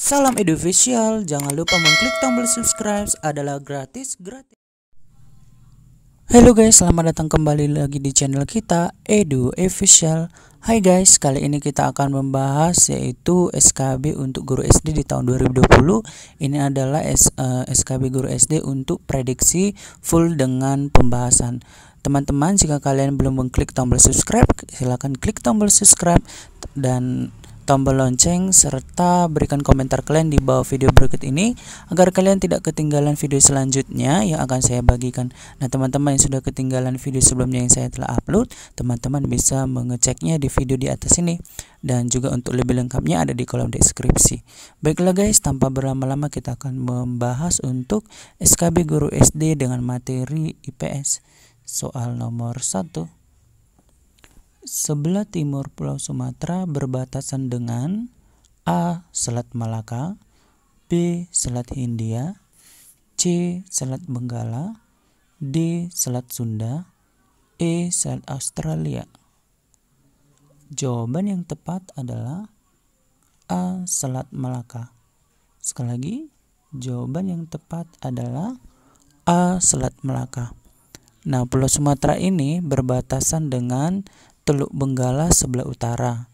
Salam Eduficial, jangan lupa mengklik tombol subscribe adalah gratis. Halo guys, selamat datang kembali lagi di channel kita Edu Official. Hai guys, kali ini kita akan membahas yaitu SKB untuk guru SD di tahun 2020. Ini adalah SKB guru SD untuk prediksi full dengan pembahasan. Teman-teman, jika kalian belum mengklik tombol subscribe, silahkan klik tombol subscribe dan tombol lonceng serta berikan komentar kalian di bawah video berikut ini agar kalian tidak ketinggalan video selanjutnya yang akan saya bagikan. Nah, teman-teman yang sudah ketinggalan video sebelumnya yang saya telah upload, teman-teman bisa mengeceknya di video di atas ini, dan juga untuk lebih lengkapnya ada di kolom deskripsi. Baiklah guys, tanpa berlama-lama kita akan membahas untuk SKB guru SD dengan materi IPS. Soal nomor 1. Sebelah timur Pulau Sumatera berbatasan dengan A. Selat Malaka, B. Selat Hindia, C. Selat Benggala, D. Selat Sunda, E. Selat Australia. Jawaban yang tepat adalah A. Selat Malaka. Sekali lagi, jawaban yang tepat adalah A. Selat Malaka. Nah, Pulau Sumatera ini berbatasan dengan Teluk Benggala sebelah utara,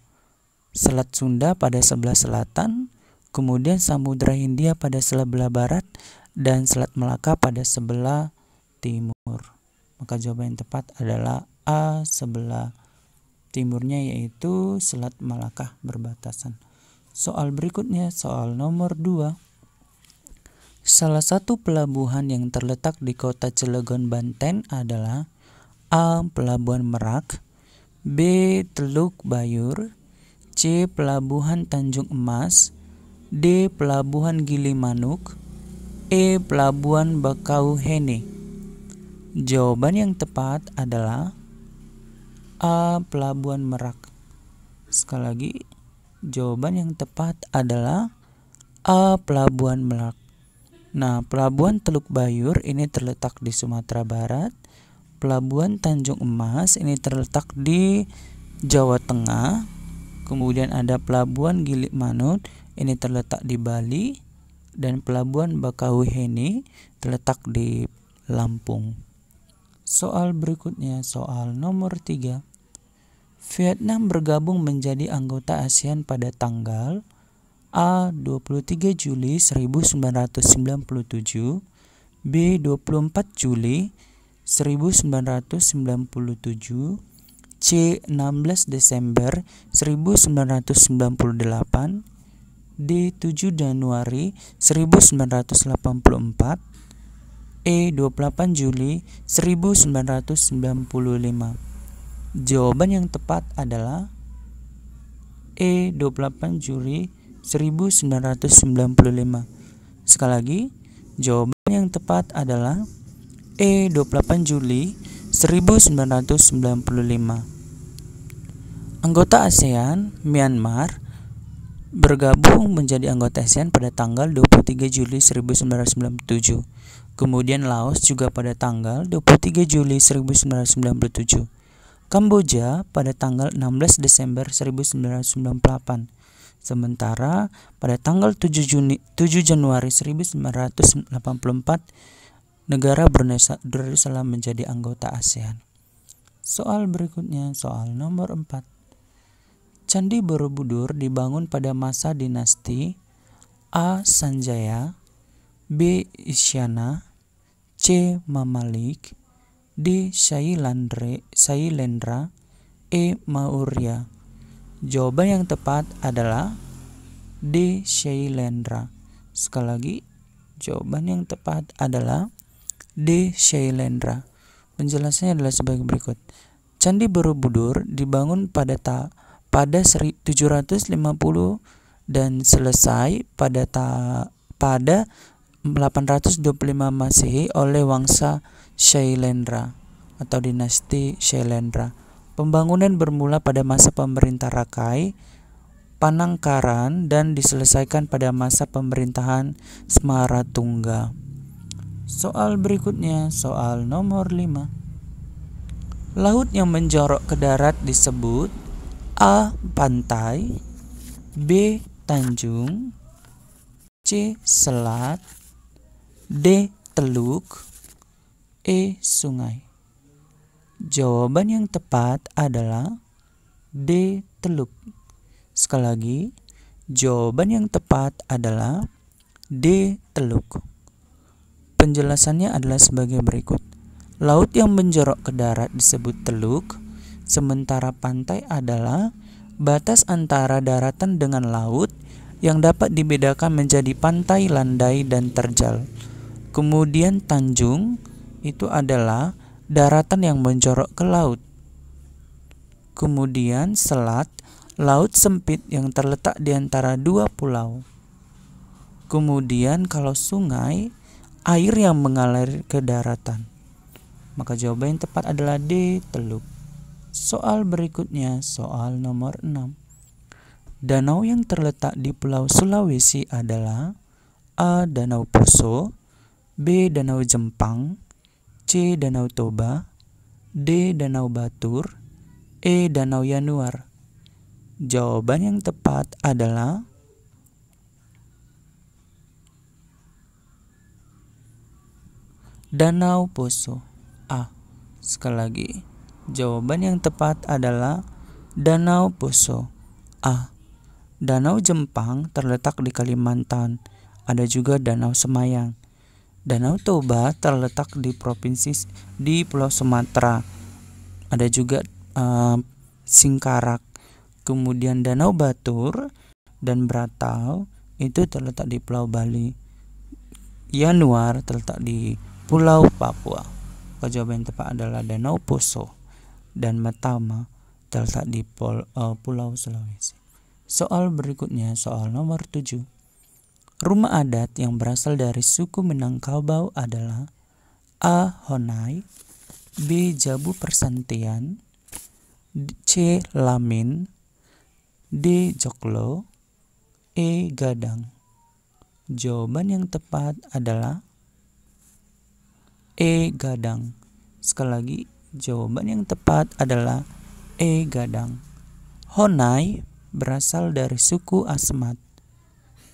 Selat Sunda pada sebelah selatan, kemudian Samudra Hindia pada sebelah barat, dan Selat Malaka pada sebelah timur. Maka jawaban yang tepat adalah A, sebelah timurnya, yaitu Selat Malaka berbatasan. Soal berikutnya, soal nomor 2. Salah satu pelabuhan yang terletak di kota Cilegon, Banten adalah A. Pelabuhan Merak, B. Teluk Bayur, C. Pelabuhan Tanjung Emas, D. Pelabuhan Gilimanuk, E. Pelabuhan Bakauheni. Jawaban yang tepat adalah A. Pelabuhan Merak. Sekali lagi, jawaban yang tepat adalah A. Pelabuhan Merak. Nah, Pelabuhan Teluk Bayur ini terletak di Sumatera Barat. Pelabuhan Tanjung Emas ini terletak di Jawa Tengah. Kemudian ada Pelabuhan Gilimanuk ini terletak di Bali, dan Pelabuhan Bakauheni terletak di Lampung. Soal berikutnya, soal nomor 3. Vietnam bergabung menjadi anggota ASEAN pada tanggal A. 23 Juli 1997, B. 24 Juli 1997, C. 16 Desember 1998, D. 7 Januari 1984, E. 28 Juli 1995. Jawaban yang tepat adalah E. 28 Juli 1995. Sekali lagi, jawaban yang tepat adalah E. 28 Juli 1995. Anggota ASEAN, Myanmar, bergabung menjadi anggota ASEAN pada tanggal 23 Juli 1997. Kemudian Laos juga pada tanggal 23 Juli 1997. Kamboja pada tanggal 16 Desember 1998. Sementara pada tanggal 7 Januari 1984, negara Brunei Darussalam menjadi anggota ASEAN. Soal berikutnya, soal nomor 4. Candi Borobudur dibangun pada masa dinasti A. Sanjaya, B. Isyana, C. Mamalik, D. Shailendra, E. Maurya. Jawaban yang tepat adalah D. Shailendra. Sekali lagi, jawaban yang tepat adalah D. Shailendra. Penjelasannya adalah sebagai berikut. Candi Borobudur dibangun pada 750 dan selesai pada 825 Masehi oleh Wangsa Shailendra atau dinasti Shailendra. Pembangunan bermula pada masa pemerintah Rakai Panangkaran dan diselesaikan pada masa pemerintahan Smaratungga. Soal berikutnya, soal nomor 5. Laut yang menjorok ke darat disebut A. Pantai, B. Tanjung, C. Selat, D. Teluk, E. Sungai. Jawaban yang tepat adalah D. Teluk. Sekali lagi, jawaban yang tepat adalah D. Teluk. Penjelasannya adalah sebagai berikut. Laut yang menjorok ke darat disebut teluk, sementara pantai adalah batas antara daratan dengan laut yang dapat dibedakan menjadi pantai, landai, dan terjal. Kemudian tanjung itu adalah daratan yang menjorok ke laut. Kemudian selat, laut sempit yang terletak di antara dua pulau. Kemudian kalau sungai, air yang mengalir ke daratan. Maka jawaban yang tepat adalah D. Teluk. Soal berikutnya, soal nomor 6. Danau yang terletak di Pulau Sulawesi adalah A. Danau Poso, B. Danau Jempang, C. Danau Toba, D. Danau Batur, E. Danau Yanuar. Jawaban yang tepat adalah Danau Poso. A. Sekali lagi, jawaban yang tepat adalah Danau Poso. A. Danau Jempang terletak di Kalimantan. Ada juga Danau Semayang. Danau Toba terletak di Pulau Sumatera. Ada juga Singkarak. Kemudian Danau Batur dan Bratau itu terletak di Pulau Bali. Yanuar terletak di Pulau Papua. Jawaban yang tepat adalah Danau Poso dan Matama terletak di Pulau Sulawesi. Soal berikutnya, soal nomor 7. Rumah adat yang berasal dari suku Minangkabau adalah A. Honai, B. Jabu Persantian, C. Lamin, D. Joklo, E. Gadang. Jawaban yang tepat adalah E. Gadang. Sekali lagi, jawaban yang tepat adalah E. Gadang. Honai berasal dari suku Asmat.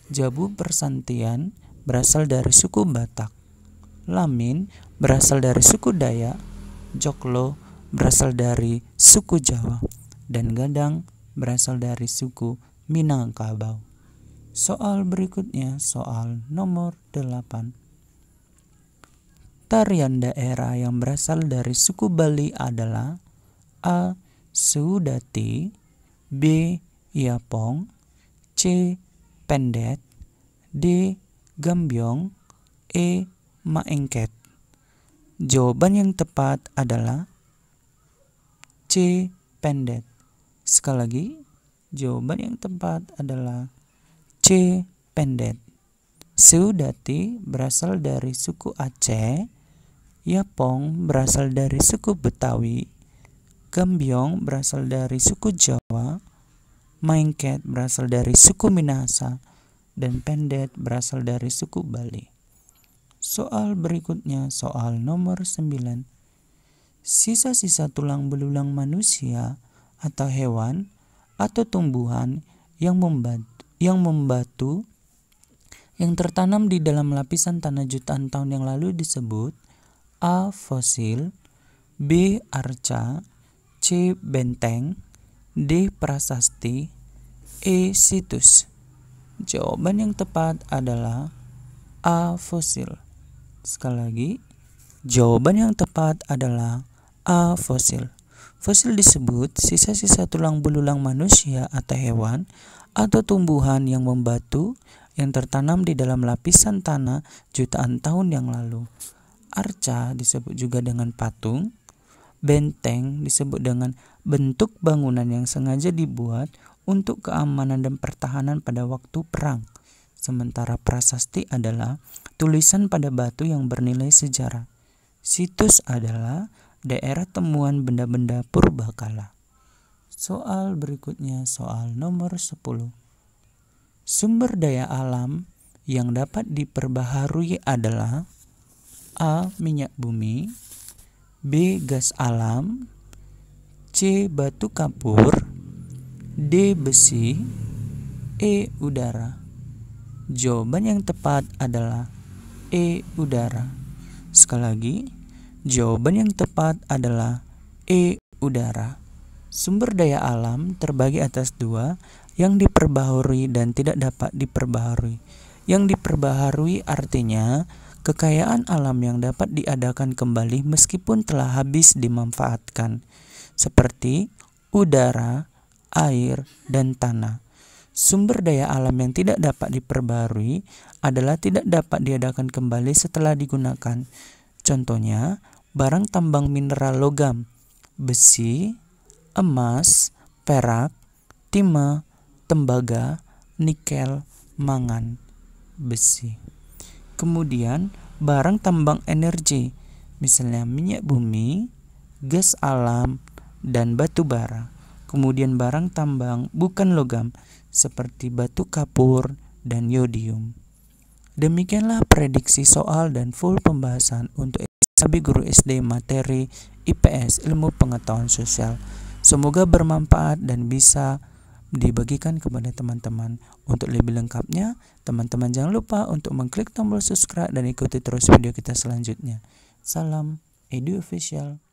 Jabu Persantian berasal dari suku Batak. Lamin berasal dari suku Dayak. Joklo berasal dari suku Jawa. Dan Gadang berasal dari suku Minangkabau. Soal berikutnya, soal nomor 8. Tarian daerah yang berasal dari suku Bali adalah A. Sudati, B. Iapong, C. Pendet, D. Gambyong, E. Maengket. Jawaban yang tepat adalah C. Pendet. Sekali lagi, jawaban yang tepat adalah C. Pendet. Sudati berasal dari suku Aceh. Iapong berasal dari suku Betawi. Gambyong berasal dari suku Jawa. Maengket berasal dari suku Minahasa. Dan Pendet berasal dari suku Bali. Soal berikutnya, soal nomor 9. Sisa-sisa tulang belulang manusia atau hewan atau tumbuhan yang membatu yang tertanam di dalam lapisan tanah jutaan tahun yang lalu disebut A. Fosil, B. Arca, C. Benteng, D. Prasasti, E. Situs. Jawaban yang tepat adalah A. Fosil. Sekali lagi, jawaban yang tepat adalah A. Fosil. Fosil disebut sisa-sisa tulang belulang manusia atau hewan atau tumbuhan yang membatu yang tertanam di dalam lapisan tanah jutaan tahun yang lalu. Arca disebut juga dengan patung. Benteng disebut dengan bentuk bangunan yang sengaja dibuat untuk keamanan dan pertahanan pada waktu perang. Sementara prasasti adalah tulisan pada batu yang bernilai sejarah. Situs adalah daerah temuan benda-benda purbakala. Soal berikutnya, soal nomor 10. Sumber daya alam yang dapat diperbaharui adalah A. Minyak bumi, B. Gas alam, C. Batu kapur, D. Besi, E. Udara. Jawaban yang tepat adalah E. Udara. Sekali lagi, jawaban yang tepat adalah E. Udara. Sumber daya alam terbagi atas dua, yang diperbaharui dan tidak dapat diperbaharui. Yang diperbaharui artinya kekayaan alam yang dapat diadakan kembali meskipun telah habis dimanfaatkan, seperti udara, air, dan tanah. Sumber daya alam yang tidak dapat diperbarui adalah tidak dapat diadakan kembali setelah digunakan. Contohnya, barang tambang mineral logam, besi, emas, perak, timah, tembaga, nikel, mangan, besi. Kemudian, barang tambang energi, misalnya minyak bumi, gas alam, dan batu bara. Kemudian barang tambang bukan logam, seperti batu kapur dan yodium. Demikianlah prediksi soal dan full pembahasan untuk Sabi Guru SD materi IPS Ilmu Pengetahuan Sosial. Semoga bermanfaat dan bisa dibagikan kepada teman-teman. Untuk lebih lengkapnya, teman-teman jangan lupa untuk mengklik tombol subscribe dan ikuti terus video kita selanjutnya. Salam Edu Official.